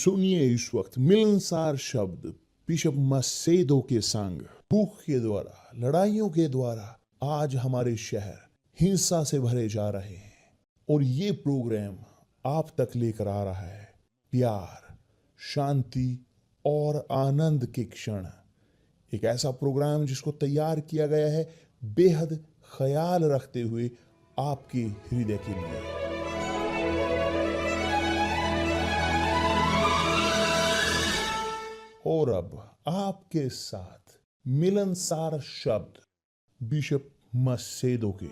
सुनिए इस वक्त मिलनसार शब्द बिशप मसेदो के संग। भूख के द्वारा, लड़ाइयों के द्वारा आज हमारे शहर हिंसा से भरे जा रहे हैं, और ये प्रोग्राम आप तक लेकर आ रहा है प्यार, शांति और आनंद के क्षण। एक ऐसा प्रोग्राम जिसको तैयार किया गया है बेहद ख्याल रखते हुए आपके हृदय के लिए। और अब आपके साथ मिलनसार शब्द बिशप मसेदो के।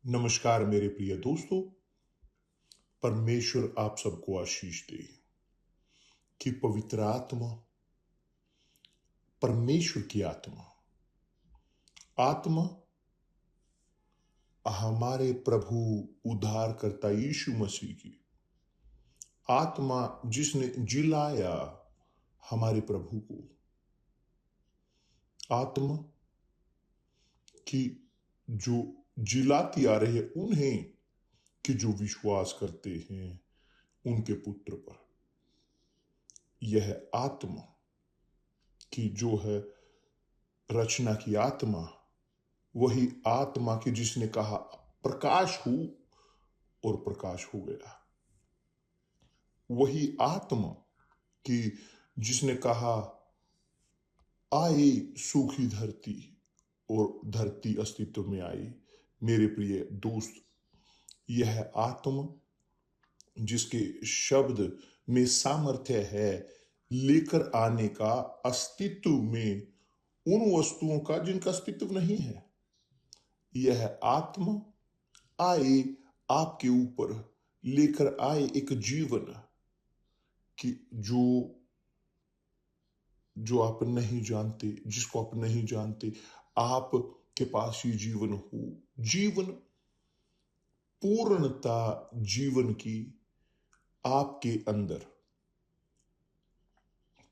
नमस्कार मेरे प्रिय दोस्तों, परमेश्वर आप सबको आशीष दे कि पवित्र आत्मा, परमेश्वर की आत्मा हमारे प्रभु उद्धारकर्ता यीशु मसीह की आत्मा, जिसने जिलाया हमारे प्रभु को, आत्मा की जो जिलाती आ रही है उन्हें कि जो विश्वास करते हैं उनके पुत्र पर। यह आत्मा की जो है रचना की आत्मा, वही आत्मा की जिसने कहा प्रकाश हो और प्रकाश हो गया। वही आत्मा की जिसने कहा आए सूखी धरती, और धरती अस्तित्व में आई। मेरे प्रिय दोस्त, यह आत्मा जिसके शब्द में सामर्थ्य है लेकर आने का अस्तित्व में उन वस्तुओं का जिनका अस्तित्व नहीं है। यह आत्मा आए आपके ऊपर, लेकर आए एक जीवन कि जो आप नहीं जानते, जिसको आप नहीं जानते, आपके पास ये जीवन हो, जीवन पूर्णता जीवन की आपके अंदर।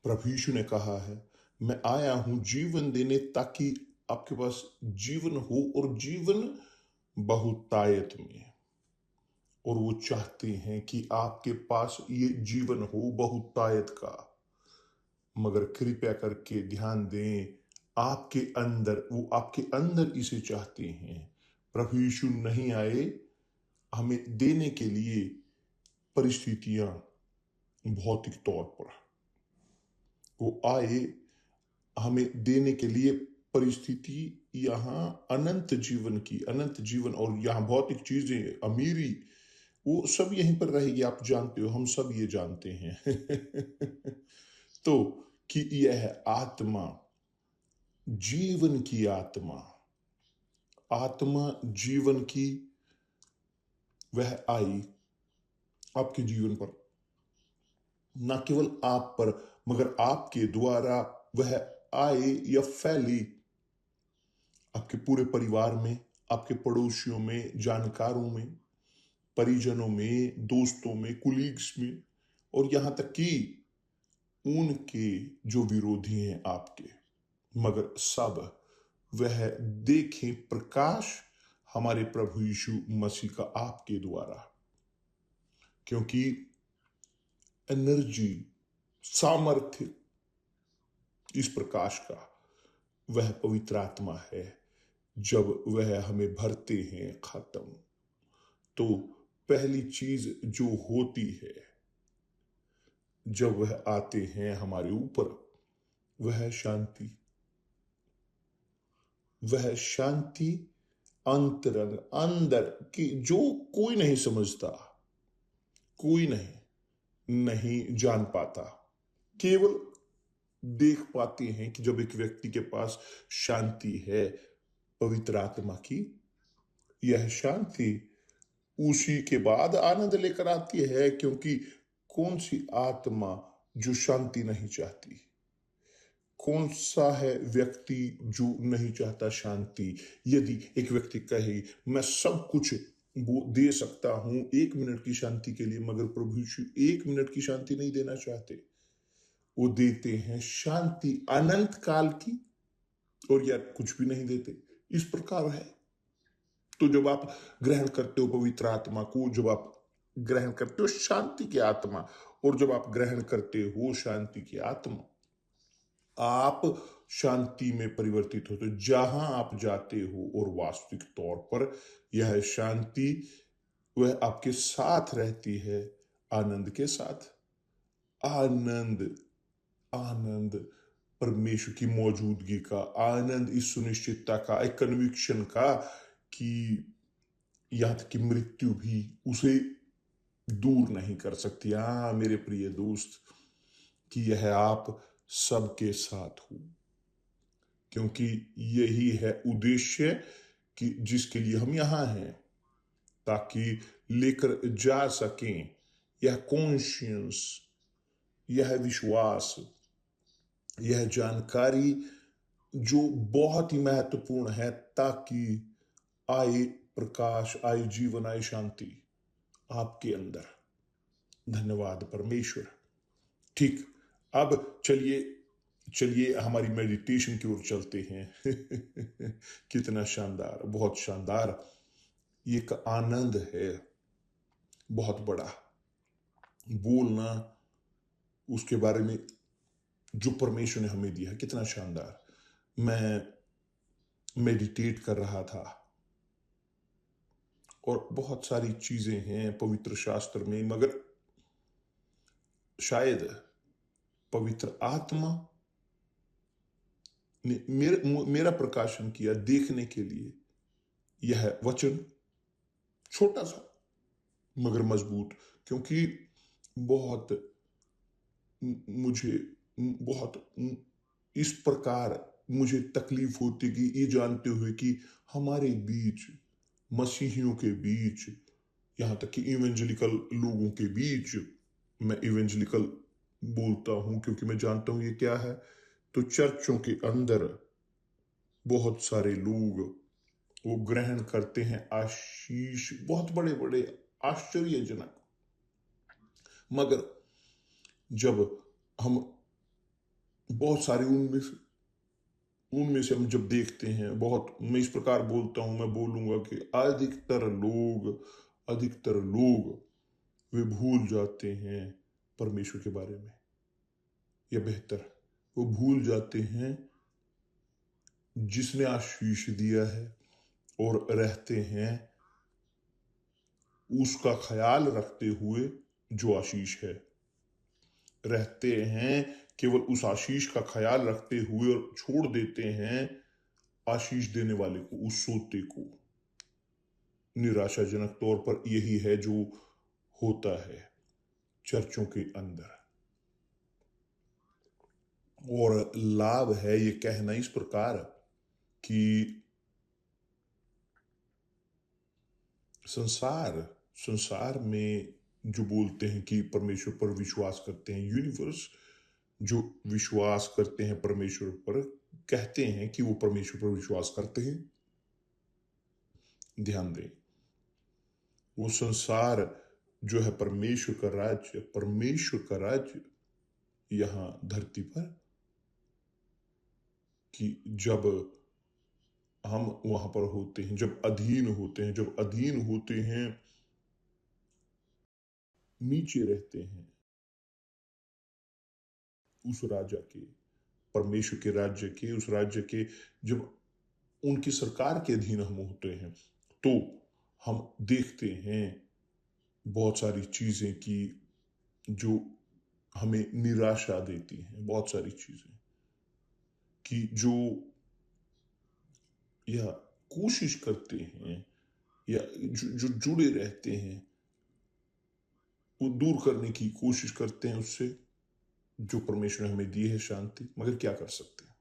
प्रभु यीशु ने कहा है, मैं आया हूं जीवन देने, ताकि आपके पास जीवन हो और जीवन बहुतायत में। और वो चाहते हैं कि आपके पास ये जीवन हो बहुतायत का। मगर कृपया करके ध्यान दें, आपके अंदर, वो आपके अंदर इसे चाहते हैं। प्रभु यीशु नहीं आए हमें देने के लिए परिस्थितियां भौतिक तौर पर, वो आए हमें देने के लिए परिस्थिति यहां अनंत जीवन की, अनंत जीवन। और यहां भौतिक चीजें, अमीरी, वो सब यहीं पर रहेगी। आप जानते हो, हम सब ये जानते हैं तो कि यह आत्मा, जीवन की आत्मा, आत्मा जीवन की, वह आई आपके जीवन पर, न केवल आप पर मगर आपके द्वारा वह आए या फैली आपके पूरे परिवार में, आपके पड़ोसियों में, जानकारों में, परिजनों में, दोस्तों में, कुलीग्स में, और यहां तक कि उनके जो विरोधी हैं आपके, मगर सब वह देखें प्रकाश हमारे प्रभु यीशु मसीह का आपके द्वारा। क्योंकि एनर्जी, सामर्थ्य इस प्रकाश का वह पवित्र आत्मा है। जब वह हमें भरते हैं खत्म, तो पहली चीज जो होती है जब वह आते हैं हमारे ऊपर, वह शांति, वह शांति अंतरंग, अंदर की, जो कोई नहीं समझता, कोई नहीं जान पाता। केवल देख पाते हैं कि जब एक व्यक्ति के पास शांति है पवित्र आत्मा की, यह शांति उसी के बाद आनंद लेकर आती है। क्योंकि कौन सी आत्मा जो शांति नहीं चाहती? कौन सा है व्यक्ति जो नहीं चाहता शांति? यदि एक व्यक्ति कहे मैं सब कुछ वो दे सकता हूं 1 मिनट की शांति के लिए, मगर प्रभु यीशु 1 मिनट की शांति नहीं देना चाहते। वो देते हैं शांति अनंत काल की, और या कुछ भी नहीं देते। इस प्रकार है। तो जब आप ग्रहण करते हो पवित्र आत्मा को, जब आप ग्रहण करते हो शांति की आत्मा, और जब आप ग्रहण करते हो शांति की आत्मा, आप शांति में परिवर्तित होते हो। जहां आप जाते हो, और वास्तविक तौर पर यह शांति वह आपके साथ रहती है, आनंद के साथ। आनंद, आनंद परमेश्वर की मौजूदगी का, आनंद इस सुनिश्चितता का, एक कन्विक्शन का कि यहां तक कि मृत्यु भी उसे दूर नहीं कर सकती। हाँ मेरे प्रिय दोस्त, कि यह आप सबके साथ हो, क्योंकि यही है उद्देश्य कि जिसके लिए हम यहां हैं, ताकि लेकर जा सकें यह कॉन्शियस, यह विश्वास, यह जानकारी जो बहुत ही महत्वपूर्ण है, ताकि आए प्रकाश, आए जीवन, आए शांति आपके अंदर। धन्यवाद परमेश्वर। ठीक, अब चलिए चलिए हमारी मेडिटेशन की ओर चलते हैं। कितना शानदार, बहुत शानदार। ये एक आनंद है बहुत बड़ा, बोलना उसके बारे में जो परमेश्वर ने हमें दिया है, कितना शानदार। मैं मेडिटेट कर रहा था, और बहुत सारी चीजें हैं पवित्र शास्त्र में, मगर शायद पवित्र आत्मा ने मेरा प्रकाशन किया देखने के लिए। यह वचन छोटा सा मगर मजबूत, क्योंकि बहुत मुझे बहुत इस प्रकार मुझे तकलीफ होती कि ये जानते हुए कि हमारे बीच, मसीहियों के बीच, यहां तक कि इवेंजलिकल लोगों के बीच, मैं इवेंजलिकल बोलता हूं क्योंकि मैं जानता हूं ये क्या है, तो चर्चों के अंदर बहुत सारे लोग वो ग्रहण करते हैं आशीष, बहुत बड़े बड़े आश्चर्यजनक। मगर जब हम बहुत सारे उनमें से हम जब देखते हैं, बहुत, मैं इस प्रकार बोलता हूं, मैं बोलूंगा कि अधिकतर लोग वे भूल जाते हैं परमेश्वर के बारे में, या बेहतर वो भूल जाते हैं जिसने आशीष दिया है, और रहते हैं उसका ख्याल रखते हुए जो आशीष है, रहते हैं केवल उस आशीष का ख्याल रखते हुए, और छोड़ देते हैं आशीष देने वाले को, उस सोते को। निराशाजनक तौर पर यही है जो होता है चर्चों के अंदर। और लाभ है ये कहना इस प्रकार कि संसार में जो बोलते हैं कि परमेश्वर पर विश्वास करते हैं, यूनिवर्स जो विश्वास करते हैं परमेश्वर पर, कहते हैं कि वो परमेश्वर पर विश्वास करते हैं। ध्यान दें, वो संसार जो है परमेश्वर का राज्य यहां धरती पर, कि जब हम वहां पर होते हैं, जब अधीन होते हैं, नीचे रहते हैं उस राजा के, परमेश्वर के राज्य के, उस राज्य के, जब उनकी सरकार के अधीन हम होते हैं, तो हम देखते हैं बहुत सारी चीजें की जो हमें निराशा देती हैं। बहुत सारी चीजें कि जो या कोशिश करते हैं, या जो जुड़े रहते हैं, वो दूर करने की कोशिश करते हैं उससे जो परमेश्वर ने हमें दी है शांति। मगर क्या कर सकते हैं,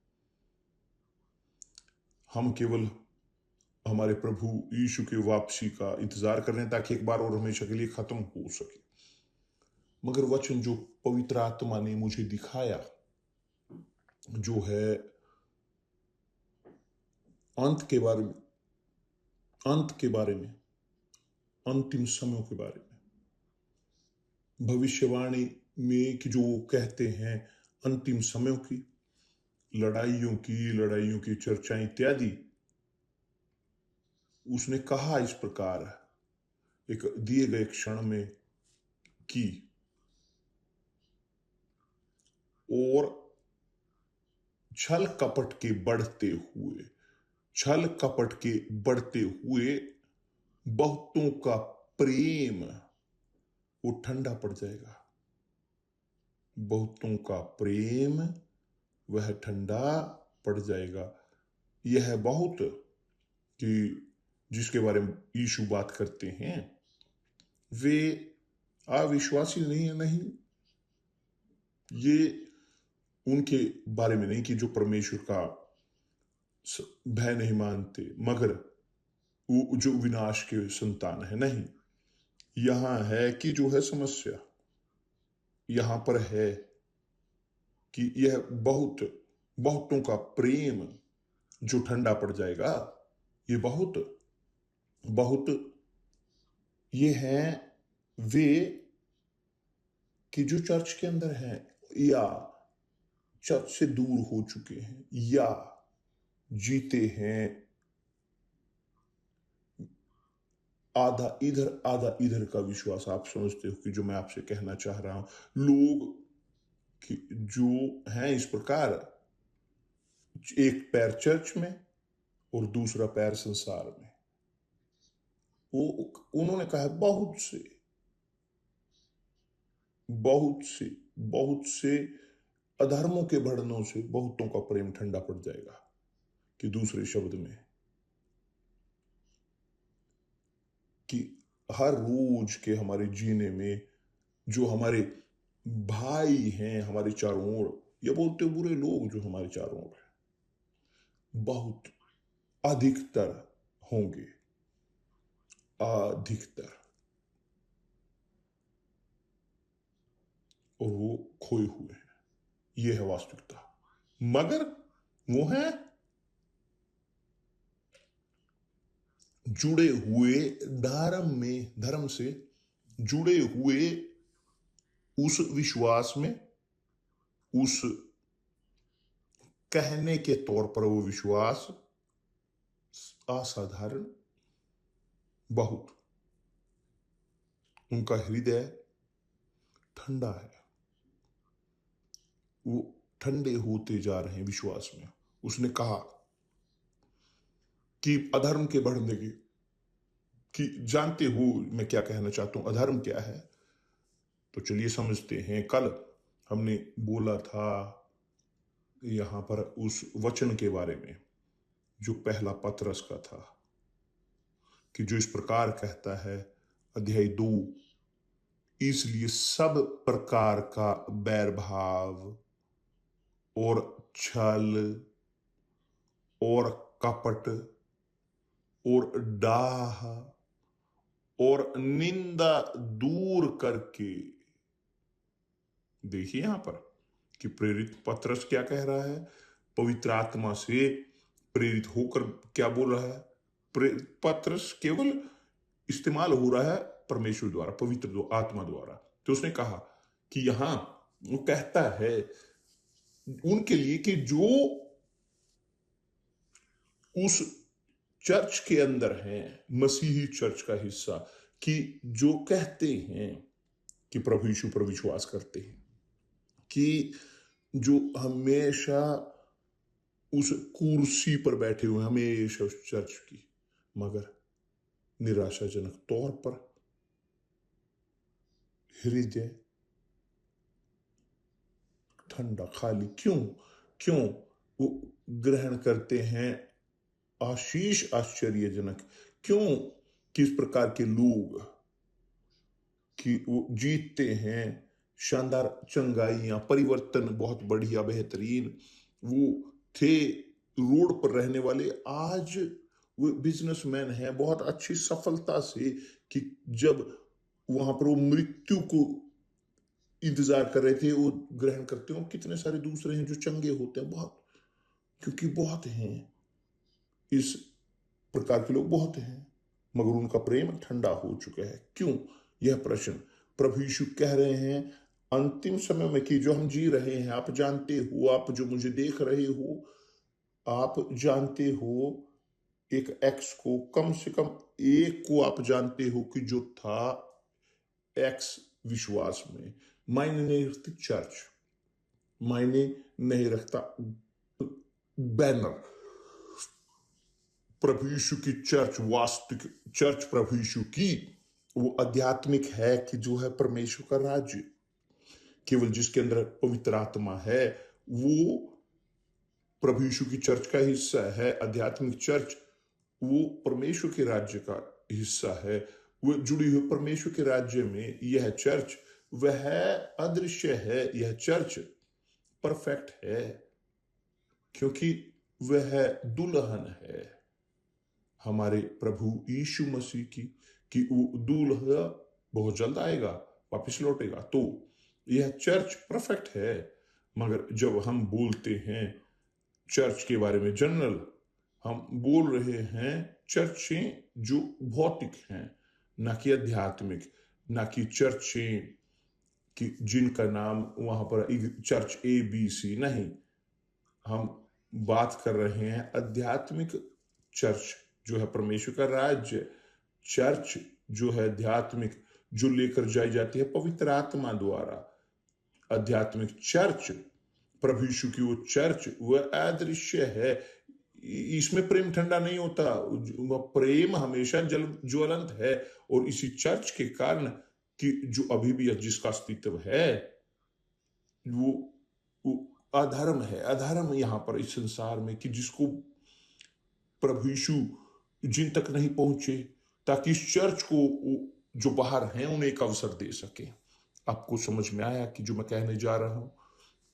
हम केवल हमारे प्रभु यीशु की वापसी का इंतजार कर रहे हैं, ताकि एक बार और हमेशा के लिए खत्म हो सके। मगर वचन जो पवित्र आत्मा ने मुझे दिखाया, जो है अंत के बारे में, अंतिम समयों के बारे में, भविष्यवाणी में कि जो कहते हैं अंतिम समयों की लड़ाइयों की चर्चा इत्यादि उसने कहा इस प्रकार एक दिए गए क्षण में की, और छल कपट के बढ़ते हुए बहुतों का प्रेम वो ठंडा पड़ जाएगा। बहुतों का प्रेम वह ठंडा पड़ जाएगा। यह बहुत कि जिसके बारे में यीशु बात करते हैं वे अविश्वासी नहीं, ये उनके बारे में नहीं कि जो परमेश्वर का भय नहीं मानते, मगर वो जो विनाश के संतान है। नहीं, यहां है कि जो है समस्या यहां पर है कि यह बहुतों का प्रेम जो ठंडा पड़ जाएगा। ये बहुत ये हैं वे कि जो चर्च के अंदर हैं या चर्च से दूर हो चुके हैं या जीते हैं आधा इधर का विश्वास। आप समझते हो कि जो मैं आपसे कहना चाह रहा हूं। लोग कि जो हैं इस प्रकार, एक पैर चर्च में और दूसरा पैर संसार में। वो उन्होंने कहा बहुत से अधर्मों के बढ़नों से बहुतों का प्रेम ठंडा पड़ जाएगा। कि दूसरे शब्द में कि हर रोज के हमारे जीने में जो हमारे भाई हैं हमारे चारों ओर, या बोलते बुरे लोग जो हमारे चारों ओर हैं, बहुत अधिकतर होंगे। अधिकतर, और वो खोए हुए हैं। ये है वास्तविकता। मगर वो हैं जुड़े हुए धर्म से जुड़े हुए उस विश्वास में, उस कहने के तौर पर वो विश्वास असाधारण, बहुत उनका हृदय ठंडा है। वो ठंडे होते जा रहे हैं विश्वास में। उसने कहा कि अधर्म के बढ़ने की, कि जानते हो मैं क्या कहना चाहता हूं, अधर्म क्या है। तो चलिए समझते हैं। कल हमने बोला था यहां पर उस वचन के बारे में जो पहला पतरस का था, कि जो इस प्रकार कहता है, अध्याय 2, इसलिए सब प्रकार का बैर भाव और छल और कपट और डाह और निंदा दूर करके। देखिए यहां पर कि प्रेरित पतरस क्या कह रहा है, पवित्र आत्मा से प्रेरित होकर क्या बोल रहा है। पतरस केवल इस्तेमाल हो रहा है परमेश्वर द्वारा, पवित्र आत्मा द्वारा। तो उसने कहा कि यहां वो कहता है उनके लिए कि जो उस चर्च के अंदर हैं, मसीही चर्च का हिस्सा, कि जो कहते हैं कि प्रभु यीशु पर विश्वास करते हैं, कि जो हमेशा उस कुर्सी पर बैठे हुए, हमेशा उस चर्च की, मगर निराशाजनक तौर पर हृदय ठंडा, खाली। क्यों वो ग्रहण करते हैं आशीष आश्चर्यजनक। क्यों किस प्रकार के लोग कि वो जीतते हैं शानदार चंगाइयां, परिवर्तन बहुत बढ़िया बेहतरीन। वो थे रोड पर रहने वाले, आज वो बिजनेसमैन है बहुत अच्छी सफलता से, कि जब वहां पर वो मृत्यु को इंतजार कर रहे थे वो ग्रहण करते हो। कितने सारे दूसरे हैं जो चंगे होते हैं, बहुत, क्योंकि बहुत हैं इस प्रकार के लोग, बहुत हैं, मगर उनका प्रेम ठंडा हो चुका है। क्यों? यह प्रश्न प्रभु यीशु कह रहे हैं अंतिम समय में कि जो हम जी रहे हैं, आप जानते हो, आप जो मुझे देख रहे हो, आप जानते हो एक एक्स को, कम से कम एक को आप जानते हो कि जो था एक्स विश्वास में, मायने नहीं रखती चर्च, मायने नहीं रखता बैनर, प्रभु यीशु की चर्च, वास्तविक चर्च प्रभु यीशु की, वो आध्यात्मिक है कि जो है परमेश्वर का राज्य, केवल जिसके अंदर पवित्र आत्मा है वो प्रभु यीशु की चर्च का हिस्सा है। आध्यात्मिक चर्च वो परमेश्वर के राज्य का हिस्सा है, वो जुड़ी हुई परमेश्वर के राज्य में। यह चर्च वह अदृश्य है, यह चर्च परफेक्ट है क्योंकि वह दुल्हन है हमारे प्रभु यीशु मसीह की, कि वो दूल्हा बहुत जल्द आएगा, वापस लौटेगा। तो यह चर्च परफेक्ट है। मगर जब हम बोलते हैं चर्च के बारे में जनरल, हम बोल रहे हैं चर्चें जो भौतिक हैं, ना कि आध्यात्मिक, ना कि चर्चें कि जिनका नाम वहां पर चर्च ABC नहीं। हम बात कर रहे हैं आध्यात्मिक चर्च जो है परमेश्वर का राज्य, चर्च जो है आध्यात्मिक, जो लेकर जाई जाती है पवित्र आत्मा द्वारा। आध्यात्मिक चर्च प्रभु यीशु की वो चर्च वह अदृश्य है, इसमें प्रेम ठंडा नहीं होता, प्रेम हमेशा ज्वलंत है। और इसी चर्च के कारण कि जो अभी भी जिसका अस्तित्व है वो अधर्म है, अधर्म यहां पर इस संसार में, कि जिसको प्रभु यीशु जिन तक नहीं पहुंचे, ताकि इस चर्च को जो बाहर हैं उन्हें एक अवसर दे सके। आपको समझ में आया कि जो मैं कहने जा रहा हूं?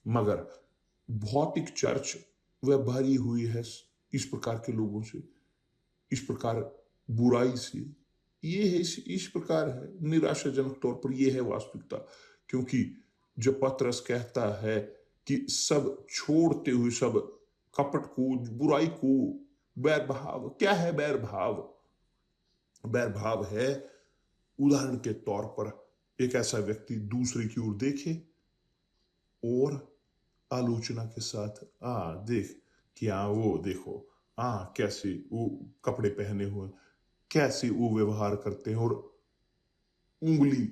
मगर भौतिक चर्च वह भरी हुई है इस प्रकार के लोगों से, इस प्रकार बुराई से। ये है, इस प्रकार है, निराशाजनक तौर पर यह है वास्तविकता। क्योंकि जब पतरस कहता है कि सब छोड़ते हुए, सब कपट को, बुराई को, बैर भाव, क्या है बैर भाव? बैर भाव है, उदाहरण के तौर पर एक ऐसा व्यक्ति दूसरे की ओर देखे और आलोचना के साथ देख कि वो देखो कैसे वो कपड़े पहने हुए, कैसे वो व्यवहार करते हैं, और उंगली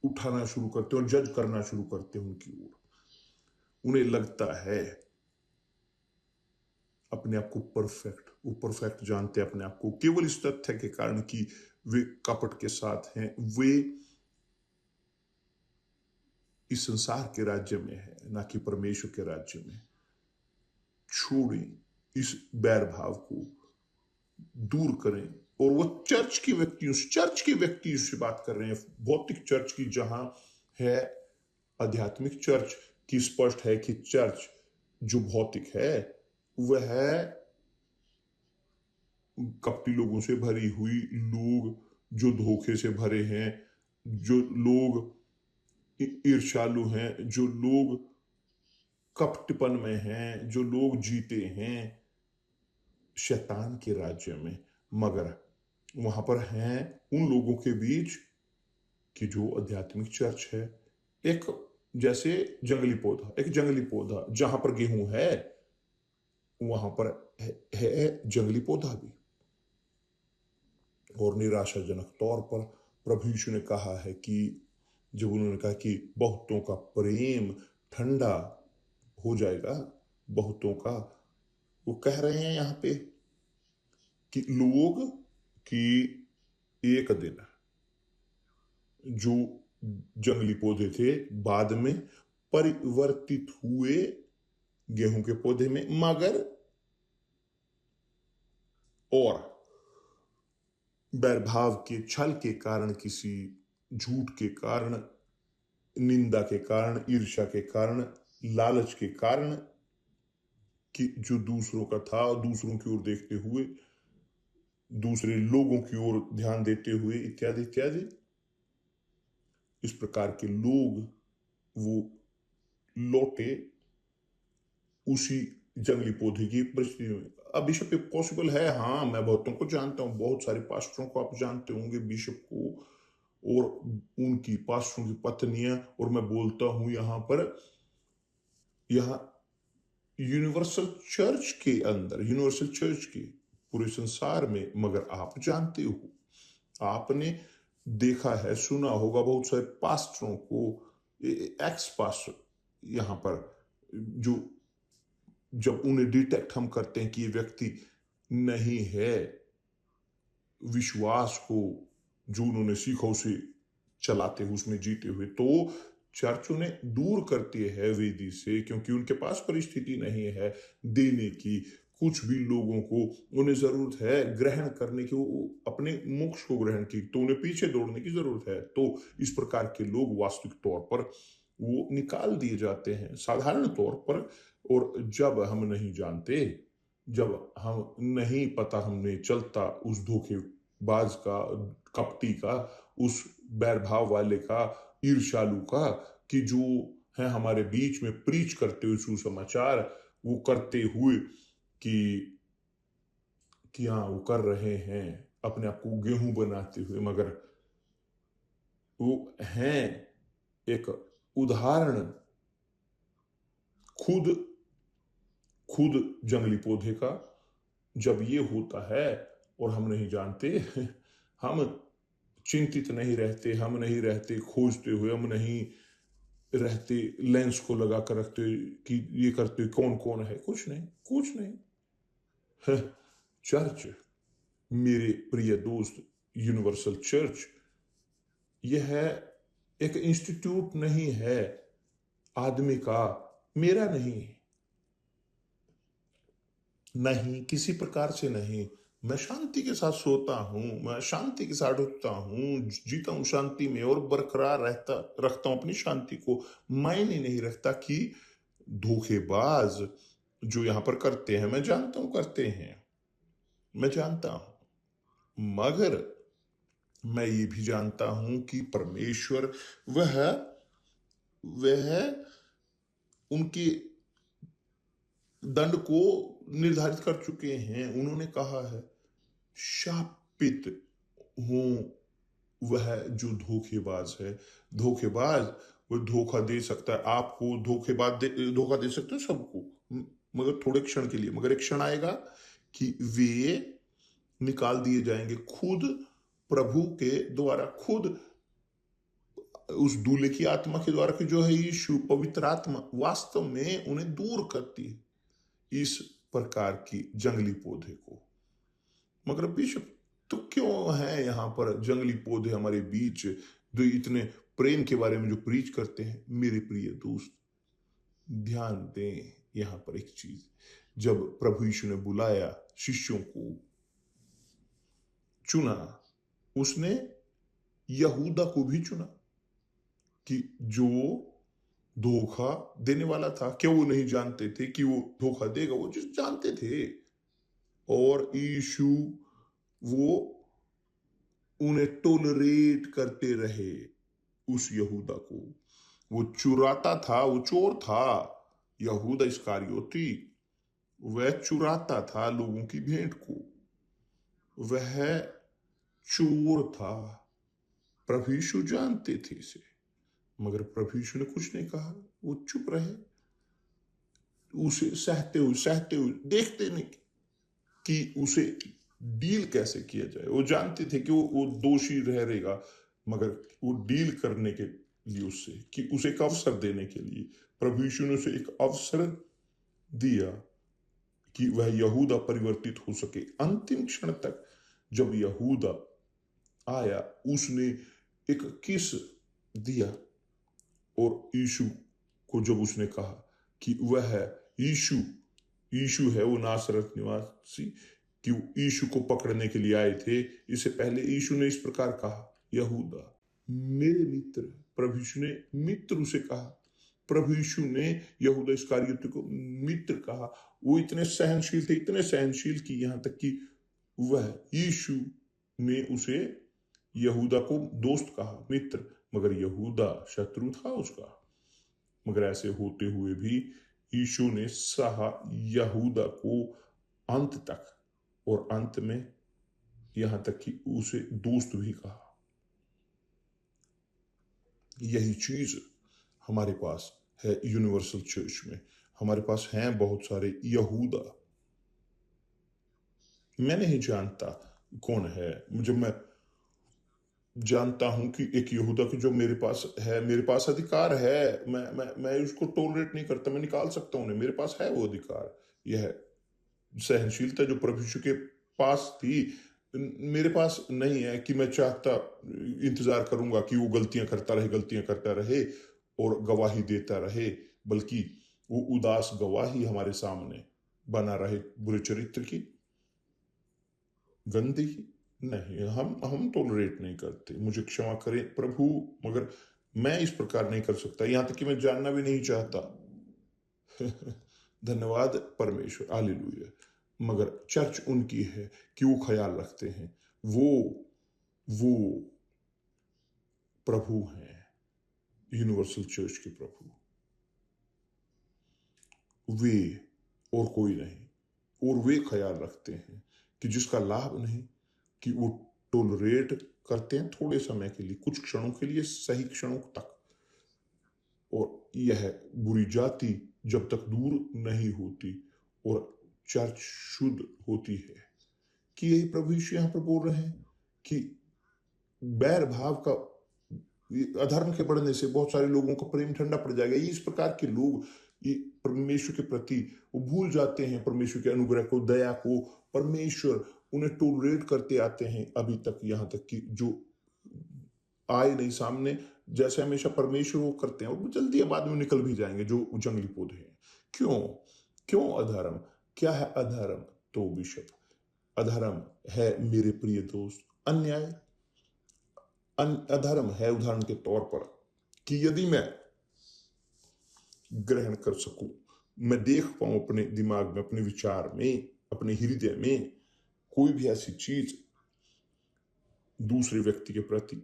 उठाना शुरू करते हैं और जज करना शुरू करते हैं उनकी ओर। उन्हें लगता है अपने आप को परफेक्ट, वो परफेक्ट जानते हैं अपने आप को, केवल इस तथ्य के कारण कि वे कपट के साथ हैं, वे इस संसार के राज्य में है, ना कि परमेश्वर के राज्य में। छोड़ें इस बैर भाव को, दूर करें। और वो चर्च के व्यक्तियों से बात कर रहे हैं, भौतिक चर्च की, जहां है आध्यात्मिक चर्च की स्पष्ट है कि चर्च जो भौतिक है वह कपटी लोगों से भरी हुई, लोग जो धोखे से भरे हैं, जो लोग ईर्ष्यालु हैं, जो लोग कपटपन में हैं, जो लोग जीते हैं शैतान के राज्य में। मगर वहां पर हैं उन लोगों के बीच कि जो आध्यात्मिक चर्च है, एक जैसे एक जंगली पौधा, जहां पर गेहूं है वहां पर है जंगली पौधा भी। और निराशाजनक तौर पर प्रभु यीशु ने कहा है कि जब उन्होंने कहा कि बहुतों का प्रेम ठंडा हो जाएगा, बहुतों का, वो कह रहे हैं यहां पे कि लोग कि एक दिन जो जंगली पौधे थे बाद में परिवर्तित हुए गेहूं के पौधे में, मगर और बैरभाव के, छल के कारण, किसी झूठ के कारण, निंदा के कारण, ईर्ष्या के कारण, लालच के कारण, कि जो दूसरों का था, दूसरों की ओर देखते हुए, दूसरे लोगों की ओर ध्यान देते हुए, इत्यादि इत्यादि, इस प्रकार के लोग वो लौटे उसी जंगली पौधे की परिस्थिति में। अब बिशप पॉसिबल है, हाँ, मैं बहुतों को जानता हूं, बहुत सारे पास्टरों को आप जानते होंगे, बिशप को, और उनकी पास्टरों की पत्नियां, और मैं बोलता हूं यहाँ यूनिवर्सल चर्च के अंदर, यूनिवर्सल चर्च के पूरे संसार में, मगर आप जानते हो, आपने देखा है, सुना होगा बहुत सारे पास्टरों को, एक्स पास्टर यहाँ पर, जो जब उन्हें डिटेक्ट हम करते हैं कि ये व्यक्ति नहीं है विश्वास को जो उन्होंने सीखा उसे चलाते हुए, उसमें जीते हुए, तो चर्च उन्हें दूर करती है वेदी से, क्योंकि उनके पास परिस्थिति नहीं है देने की। कुछ भी लोगों को उन्हें जरूरत है ग्रहण करने की, वो अपने मोक्ष को ग्रहण की, तो उन्हें पीछे दौड़ने की जरूरत है। तो इस प्रकार के लोग वास्तविक तौर पर वो निकाल दिए जाते हैं साधारण तौर पर। और जब हम नहीं जानते, जब हम नहीं पता, हमने चलता उस धोखेबाज का, कपटी का, उस बैरभाव वाले का, ईर्ष्यालु का, कि जो है हमारे बीच में प्रीच करते हुए सुसमाचार, वो करते हुए कि हाँ वो कर रहे हैं अपने आप को गेहूं बनाते हुए, मगर वो हैं एक उदाहरण खुद खुद जंगली पौधे का। जब ये होता है और हम नहीं जानते, हम चिंतित नहीं रहते, हम नहीं रहते खोजते हुए, हम नहीं रहते लेंस को लगा कर रखते कि ये करते कौन कौन है, कुछ नहीं, कुछ नहीं। चर्च, मेरे प्रिय दोस्त, यूनिवर्सल चर्च, यह एक इंस्टीट्यूट नहीं है आदमी का, मेरा नहीं किसी प्रकार से नहीं। मैं शांति के साथ सोता हूं, मैं शांति के साथ उठता हूं, जीता हूं शांति में और बरकरार रखता हूं अपनी शांति को। मायने नहीं रखता कि धोखेबाज जो यहां पर करते हैं, मैं जानता हूं करते हैं, मैं जानता हूं, मगर मैं ये भी जानता हूं कि परमेश्वर वह उनके दंड को निर्धारित कर चुके हैं। उन्होंने कहा है, शापित हूं वह जो धोखेबाज है। धोखेबाज, वो धोखा दे सकता है आपको, धोखा दे सकते हो सबको, मगर थोड़े क्षण के लिए। मगर एक क्षण आएगा कि वे निकाल दिए जाएंगे खुद प्रभु के द्वारा, खुद उस दूल्हे की आत्मा के द्वारा, कि जो है यीशु पवित्र आत्मा वास्तव में उन्हें दूर करती है इस प्रकार की जंगली पौधे को। मगर बिशप, तो क्यों है यहाँ पर जंगली पौधे हमारे बीच जो इतने प्रेम के बारे में जो प्रीच करते हैं? मेरे प्रिय दोस्त, ध्यान दें यहाँ पर एक चीज। जब प्रभु यीशु ने बुलाया, शिष्यों को चुना, उसने यहूदा को भी चुना, कि जो धोखा देने वाला था। क्या वो नहीं जानते थे कि वो धोखा देगा? वो जिस जानते थे। और यीशु वो उन्हें टोलरेट करते रहे, उस यहूदा को। वो चुराता था, वो चोर था। यहूदा इस्करियोती, वह चुराता था लोगों की भेंट को, वह चोर था। प्रभु यीशु जानते थे इसे, मगर प्रभु यीशु ने कुछ नहीं कहा, वो चुप रहे, उसे सहते हुए देखते नहीं कि उसे डील कैसे किया जाए। वो जानते थे कि वो दोषी रहेगा, मगर वो डील करने के लिए उससे, कि उसे एक अवसर देने के लिए प्रभु यीशु ने उसे एक अवसर दिया कि वह यहूदा परिवर्तित हो सके। अंतिम क्षण तक जब यहूदा आया, उसने एक किस दिया, और यीशु को जब उसने कहा कि वह यीशु है, वो नासरत निवासी, कि यीशु को पकड़ने के लिए आए थे। इससे पहले यीशु ने इस प्रकार कहा, यहूदा मेरे मित्र। प्रभु यीशु ने मित्र उसे कहा। प्रभु यीशु ने यहूदा इस्करियोती को मित्र कहा। वो इतने सहनशील थे, इतने सहनशील कि यहां तक कि वह यीशु ने उसे यहूदा को दोस्त कहा, मित्र, मगर यहूदा शत्रु था उसका। मगर ऐसे होते हुए भी यीशु ने सहा यहूदा को अंत तक, और अंत में यहां तक कि उसे दोस्त भी कहा। यही चीज हमारे पास है यूनिवर्सल चर्च में। हमारे पास हैं बहुत सारे यहूदा। मैं नहीं जानता कौन है, मुझे मैं जानता हूं कि एक यहूदा की जो मेरे पास है, मेरे पास अधिकार है। मैं उसको टॉलरेट नहीं करता, मैं निकाल सकता हूं उन्हें, मेरे पास है वो अधिकार। यह सहनशीलता जो प्रभु यीशु के पास थी, मेरे पास नहीं है कि मैं चाहता इंतजार करूंगा कि वो गलतियां करता रहे और गवाही देता रहे, बल्कि वो उदास गवाही हमारे सामने बना रहे बुरे चरित्र की, गंदगी। नहीं, हम टॉलरेट नहीं करते। मुझे क्षमा करें प्रभु, मगर मैं इस प्रकार नहीं कर सकता, यहां तक कि मैं जानना भी नहीं चाहता। धन्यवाद परमेश्वर, हालेलुया। मगर चर्च उनकी है कि वो ख्याल रखते हैं। वो प्रभु हैं, यूनिवर्सल चर्च के प्रभु, वे और कोई नहीं। और वे ख्याल रखते हैं कि जिसका लाभ नहीं, कि वो टोलरेट करते हैं थोड़े समय के लिए, कुछ क्षणों के लिए, सही क्षणों तक। और यह बुरी जाति जब तक दूर नहीं होती और चर्च शुद्ध होती है, कि यही प्रभु यीशु यहां पर बोल रहे हैं कि बैर भाव का, अधर्म के बढ़ने से बहुत सारे लोगों का प्रेम ठंडा पड़ जाएगा। ये इस प्रकार के लोग ये परमेश्वर के प्रति वो भूल जाते हैं, परमेश्वर के अनुग्रह को, दया को। परमेश्वर उन्हें टोलरेट करते आते हैं अभी तक, यहां तक कि जो आए नहीं सामने, जैसे हमेशा परमेश्वर वो करते हैं, और वो जल्दी बाद में निकल भी जाएंगे जो जंगली पौधे हैं। क्यों क्यों अधर्म? क्या है अधर्म? तो बिशप, अधर्म है मेरे प्रिय दोस्त अन्याय। अधर्म है उदाहरण के तौर पर कि यदि मैं ग्रहण कर सकूं, मैं देख पाऊं अपने दिमाग में, अपने विचार में, अपने हृदय में कोई भी ऐसी चीज दूसरे व्यक्ति के प्रति,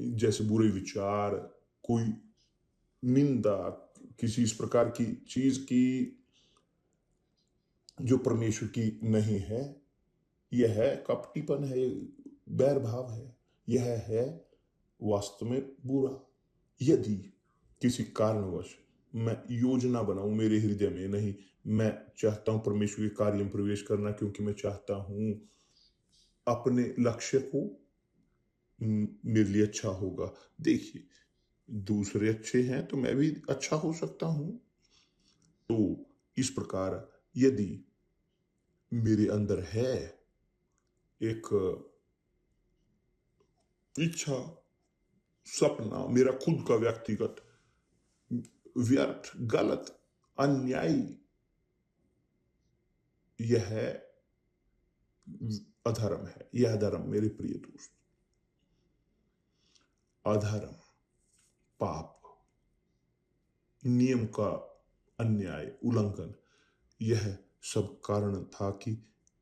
जैसे बुरे विचार, कोई निंदा, किसी इस प्रकार की चीज की जो परमेश्वर की नहीं है, यह है कपटीपन है, बैर भाव है, यह है वास्तव में बुरा। यदि किसी कारणवश मैं योजना बनाऊं मेरे हृदय में, नहीं, मैं चाहता हूं परमेश्वर के कार्य में प्रवेश करना, क्योंकि मैं चाहता हूं अपने लक्ष्य को, मेरे लिए अच्छा होगा। देखिए, दूसरे अच्छे हैं तो मैं भी अच्छा हो सकता हूं। तो इस प्रकार यदि मेरे अंदर है एक इच्छा, सपना, मेरा खुद का व्यक्तिगत, व्यर्थ, गलत, अन्यायी, यह अधर्म है। यह अधर्म मेरे प्रिय दोस्त, अधर्म, पाप, नियम का अन्याय, उल्लंघन, यह सब कारण था कि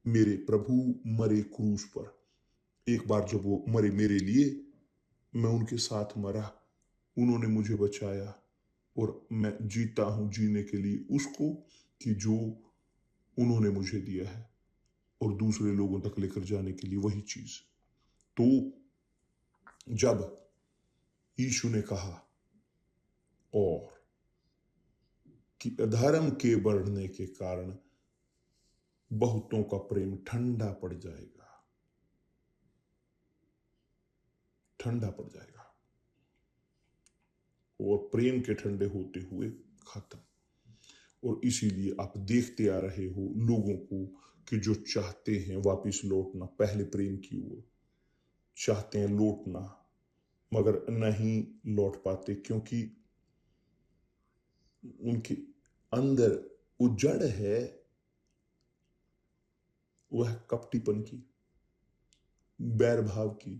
मेरे प्रभु मरे क्रूस पर। एक बार जब वो मरे मेरे लिए, मैं उनके साथ मरा, उन्होंने मुझे बचाया, और मैं जीता हूं जीने के लिए उसको कि जो उन्होंने मुझे दिया है, और दूसरे लोगों तक लेकर जाने के लिए वही चीज। तो जब यीशु ने कहा और कि अधर्म के बढ़ने के कारण बहुतों का प्रेम ठंडा पड़ जाएगा, ठंडा पड़ जाएगा, और प्रेम के ठंडे होते हुए खत्म। और इसीलिए आप देखते आ रहे हो लोगों को कि जो चाहते हैं वापिस लौटना पहले प्रेम की ओर, चाहते हैं लौटना, मगर नहीं लौट पाते, क्योंकि उनके अंदर वो जड़ है, वह कपटीपन की, बैर भाव की।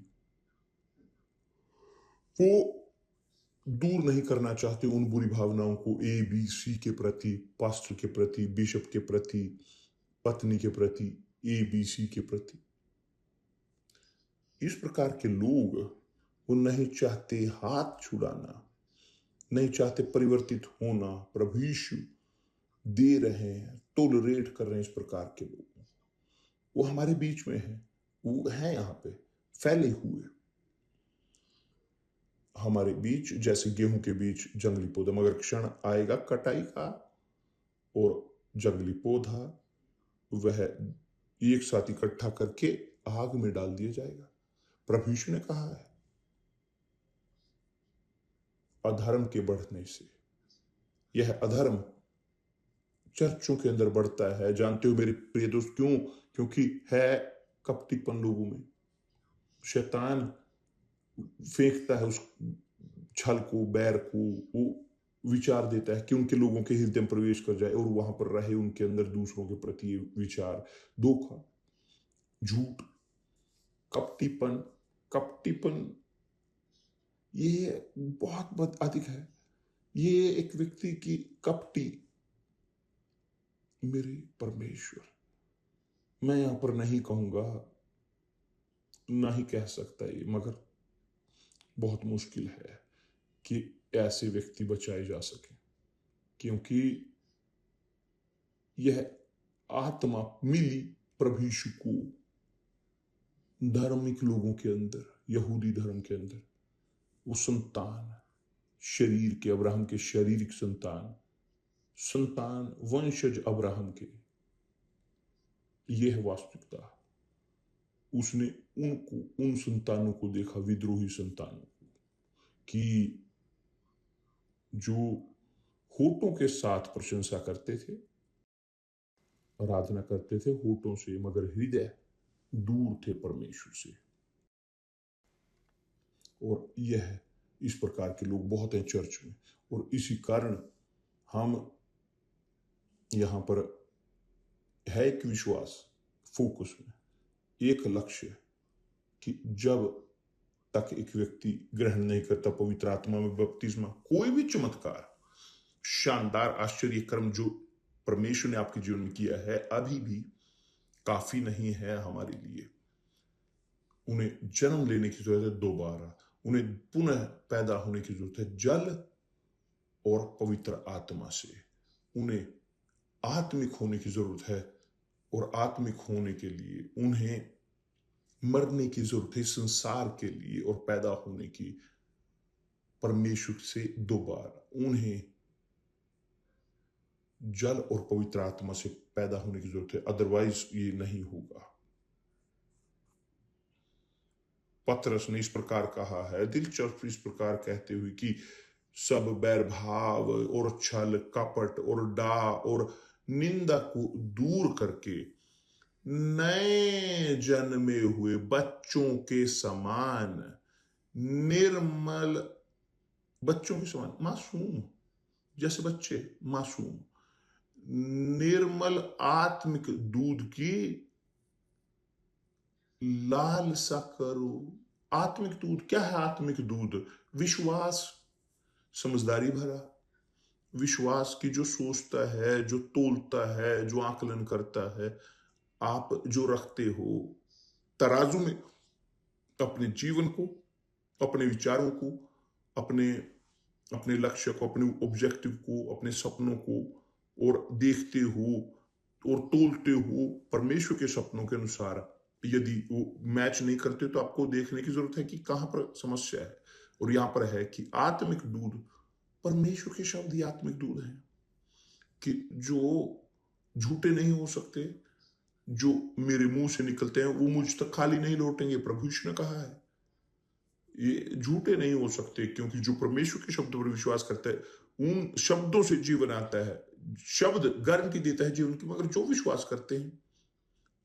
वो दूर नहीं करना चाहते उन बुरी भावनाओं को, ABC के प्रति, पास्टर के प्रति, बिशप के प्रति, पत्नी के प्रति, ABC के प्रति। इस प्रकार के लोग वो नहीं चाहते हाथ छुड़ाना, नहीं चाहते परिवर्तित होना। प्रभु यीशु दे रहे हैं, टोलरेट कर रहे हैं इस प्रकार के लोग। वो हमारे बीच में है, वो है यहाँ पे फैले हुए। हमारे बीच जैसे गेहूं के बीच जंगली पौधा, मगर क्षण आएगा कटाई का और जंगली पौधा वह एक साथ इकट्ठा करके आग में डाल दिया जाएगा। प्रभु यीशु ने कहा है, अधर्म के बढ़ने से, यह अधर्म चर्चों के अंदर बढ़ता है। जानते हो मेरे प्रिय दोस्त क्यों? क्योंकि है कपटीपन लोगों में। शैतान फेंकता है उस छल को, बैर को, वो विचार देता है कि उनके लोगों के हृदय में प्रवेश कर जाए और वहां पर रहे उनके अंदर दूसरों के प्रति ये विचार, धोखा, झूठ, कपटीपन। कपटीपन ये बहुत अधिक है। ये एक व्यक्ति की कपटी, मेरे परमेश्वर, मैं यहां पर नहीं कहूंगा, ना ही कह सकता ये, मगर बहुत मुश्किल है कि ऐसे व्यक्ति बचाए जा सके, क्योंकि यह आत्मा मिली प्रभु यीशु को धार्मिक लोगों के अंदर, यहूदी धर्म के अंदर। वो संतान, शरीर के, अब्राहम के शारीरिक संतान, वंशज अब्राहम के, यह वास्तविकता। उसने उन संतानों को देखा, विद्रोही संतानों को, कि जो होठों के साथ प्रशंसा करते थे, आराधना करते थे होठों से, मगर हृदय दूर थे परमेश्वर से। और यह इस प्रकार के लोग बहुत हैं चर्च में, और इसी कारण हम यहां पर है एक विश्वास, फोकस में एक लक्ष्य, कि जब तक एक व्यक्ति ग्रहण नहीं करता पवित्र आत्मा में बपतिस्मा, कोई भी चमत्कार, शानदार आश्चर्य कर्म जो परमेश्वर ने आपके जीवन में किया है, अभी भी काफी नहीं है हमारे लिए। उन्हें जन्म लेने की जरूरत है दोबारा, उन्हें पुनः पैदा होने की जरूरत है जल और पवित्र आत्मा से। उन्हें आत्मिक होने की जरूरत है, और आत्मिक होने के लिए उन्हें मरने की जरूरत है संसार के लिए, और पैदा होने की परमेश्वर से दोबारा। उन्हें जल और पवित्र आत्मा से पैदा होने की जरूरत है, अदरवाइज ये नहीं होगा। पतरस ने इस प्रकार कहा है, दिलचस्प इस प्रकार कहते हुए, कि सब बैर भाव और छल, कपट और डाह और निंदा को दूर करके नए जन्मे हुए बच्चों के समान निर्मल, बच्चों के समान, मासूम, जैसे बच्चे, मासूम, निर्मल आत्मिक दूध की लालसा करो। आत्मिक दूध क्या है? आत्मिक दूध विश्वास, समझदारी भरा विश्वास, की जो सोचता है, जो तोलता है, जो आकलन करता है। आप जो रखते हो तराजू में अपने जीवन को, अपने विचारों को, अपने लक्ष्य को, अपने ऑब्जेक्टिव को, अपने सपनों को, और देखते हो और तोलते हो परमेश्वर के सपनों के अनुसार। यदि वो मैच नहीं करते तो आपको देखने की जरूरत है कि कहां पर समस्या है। और यहां पर है कि आत्मिक दूध, परमेश्वर के शब्द ही आत्मिक दूध है, कि जो झूठे नहीं हो सकते, जो मेरे मुंह से निकलते हैं वो मुझ तक खाली नहीं लौटेंगे। प्रभु यीशु ने कहा है, ये झूठे नहीं हो सकते, क्योंकि जो परमेश्वर के शब्दों पर विश्वास करता है उन शब्दों से जीवन आता है। शब्द गारंटी देता है जीवन की, मगर जो विश्वास करते हैं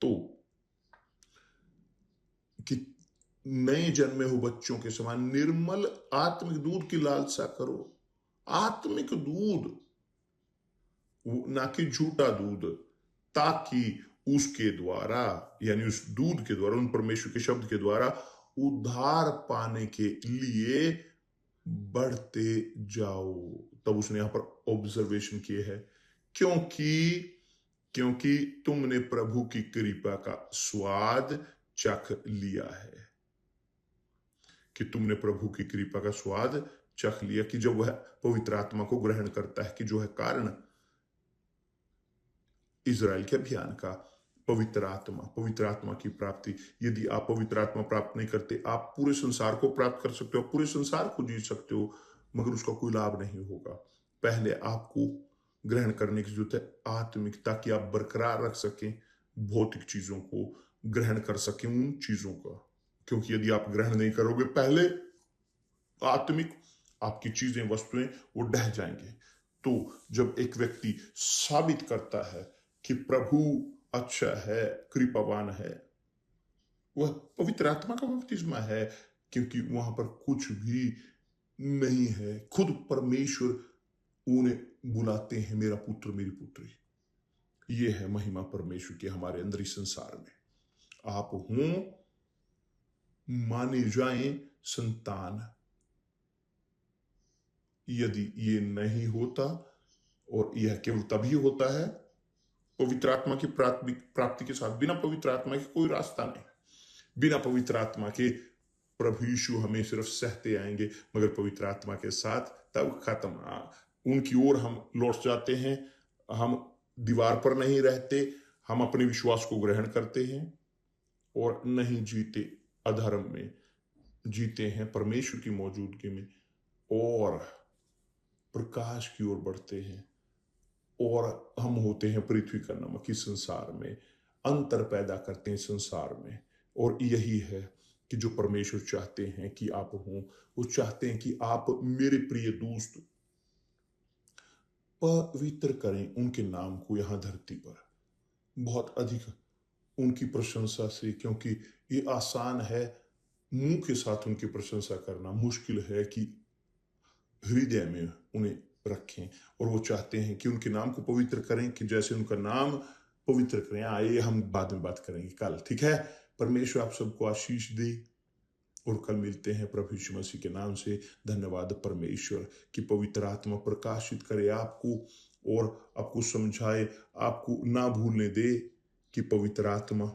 तो, कि नए जन्मे हो बच्चों के समान निर्मल आत्मिक दूध की लालसा करो। आत्मिक दूध, ना कि झूठा दूध, ताकि उसके द्वारा, यानी उस दूध के द्वारा, उन परमेश्वर के शब्द के द्वारा उद्धार पाने के लिए बढ़ते जाओ। तब उसने यहां पर ऑब्जर्वेशन किए है, क्योंकि तुमने प्रभु की कृपा का स्वाद चख लिया है। कि तुमने प्रभु की कृपा का स्वाद चख लिया, कि जब वह पवित्र आत्मा को ग्रहण करता है, कि जो है कारण इजराइल के अभियान का, पवित्र आत्मा की प्राप्ति। यदि आप पवित्र आत्मा प्राप्त नहीं करते, आप पूरे संसार को प्राप्त कर सकते हो, पूरे संसार को जी सकते हो, मगर उसका कोई लाभ नहीं होगा। पहले आपको ग्रहण करने की जरूरत है आत्मिक, ताकि आप बरकरार रख सकें भौतिक चीजों को, ग्रहण कर सकें उन चीजों का। क्योंकि यदि आप ग्रहण नहीं करोगे पहले आत्मिक, आपकी चीजें, वस्तुएं वो ढह जाएंगे। तो जब एक व्यक्ति साबित करता है कि प्रभु अच्छा है, कृपावान है, वह पवित्र आत्मा का बपतिस्मा है, क्योंकि वहां पर कुछ भी नहीं है। खुद परमेश्वर उन्हें बुलाते हैं, मेरा पुत्र, मेरी पुत्री। ये है महिमा परमेश्वर की हमारे अंदर इस संसार में। आप हों, माने जाएं संतान। यदि ये नहीं होता, और यह केवल तभी होता है पवित्र आत्मा की प्राप्ति के साथ, बिना पवित्र आत्मा के कोई रास्ता नहीं। बिना पवित्र आत्मा के प्रभु यीशु हमें सिर्फ सहते आएंगे, मगर पवित्र आत्मा के साथ तब खत्म। उनकी ओर हम लौट जाते हैं, हम दीवार पर नहीं रहते, हम अपने विश्वास को ग्रहण करते हैं और नहीं जीते अधर्म में, जीते हैं परमेश्वर की मौजूदगी में और प्रकाश की ओर बढ़ते हैं। और हम होते हैं पृथ्वी का नमक इस संसार में, अंतर पैदा करते हैं संसार में। और यही है कि जो परमेश्वर चाहते हैं कि आप हों, वो चाहते हैं कि आप मेरे प्रिय दोस्त पवित्र करें उनके नाम को यहां धरती पर, बहुत अधिक उनकी प्रशंसा से। क्योंकि ये आसान है मुंह के साथ उनकी प्रशंसा करना, मुश्किल है कि हृदय में उन्हें रखें। और वो चाहते हैं कि उनके नाम को पवित्र करें, कि जैसे उनका नाम पवित्र करें। आइए हम बाद में बात करेंगे कल, ठीक है। परमेश्वर आप सबको आशीष दे और कल मिलते हैं प्रभु यीशु मसीह के नाम से। धन्यवाद परमेश्वर कि पवित्र आत्मा प्रकाशित करे आपको और आपको समझाए, आपको ना भूलने दे कि पवित्र आत्मा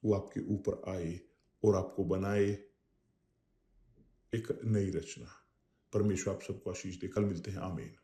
वो आपके ऊपर आए और आपको बनाए एक नई रचना। परमेश्वर आप सबको आशीष दे। कल मिलते हैं, आमीन।